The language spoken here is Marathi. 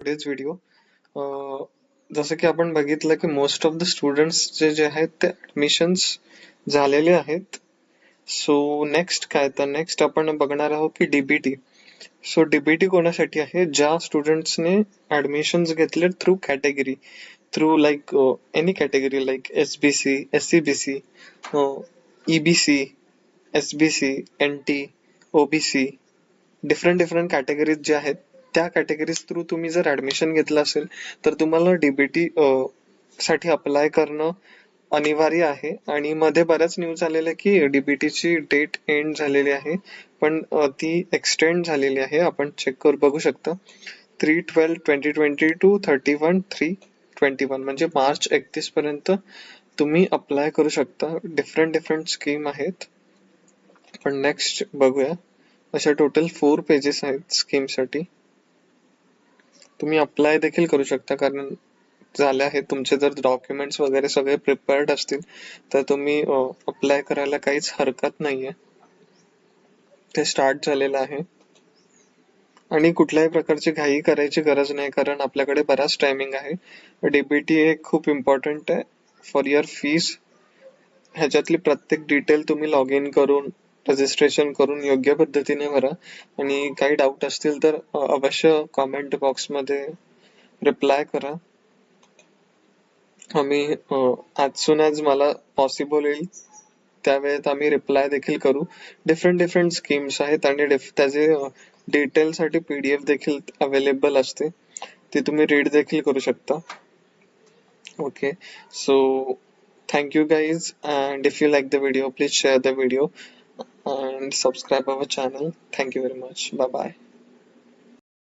today's video. जसं की आपण बघितलं की मोस्ट ऑफ द स्टुडंट्स जे आहेत ते ऍडमिशन्स झालेले आहेत. सो नेक्स्ट काय तर नेक्स्ट आपण बघणार आहोत की डीबीटी. सो डीबीटी कोणासाठी आहे? ज्या स्टुडंट्सने ऍडमिशन्स घेतले through category, through like any category like SBC, SCBC, EBC, SBC, NT, OBC, different categories जे आहेत त्या कॅटेगरीज थ्रू तुम्ही जर ऍडमिशन घेतलं असेल तर तुम्हाला डीबीटी साठी अप्लाय करणं अनिवार्य आहे. आणि मध्ये बऱ्याच न्यूज आलेल्या की डीबीटीची डेट एंड झालेली आहे, पण ती एक्सटेंड झालेली आहे. आपण चेक करू बघू शकता. 3/12/2020 टू 31/3/21 म्हणजे मार्च 31 पर्यंत तुम्ही अप्लाय करू शकता. डिफरंट स्कीम आहेत. पण नेक्स्ट बघूया. अशा टोटल 4 पेजेस आहेत स्कीम साठी. तुम्ही अप्लाय देखील करू शकता कारण झाले आहे. तुमचे जर डॉक्युमेंट्स वगैरे सगळे प्रिपेअर्ड असतील तर तुम्ही अप्लाय करायला काहीच हरकत नाहीये. ते स्टार्ट झालेलं आहे आणि कुठल्याही प्रकारची घाई करायची गरज नाही कारण आपल्याकडे बराच टायमिंग आहे. डीबीटी हे खूप इम्पॉर्टंट आहे फॉर युअर फीस. ह्याच्यातली प्रत्येक डिटेल तुम्ही लॉग इन करून रजिस्ट्रेशन करून योग्य पद्धतीने भरा. आणि काही डाऊट असतील तर अवश्य कॉमेंट बॉक्स मध्ये रिप्लाय करा. आम्ही as soon as मला पॉसिबल होईल त्यावेळेत आम्ही रिप्लाय देखील करू. डिफरंट स्कीम्स आहेत आणि त्याचे डिटेल साठी PDF देखील अवेलेबल असते, ते तुम्ही रीड देखील करू शकता. Okay, so thank you guys, and if you like the video please share the video and subscribe our channel. Thank you very much. Bye bye.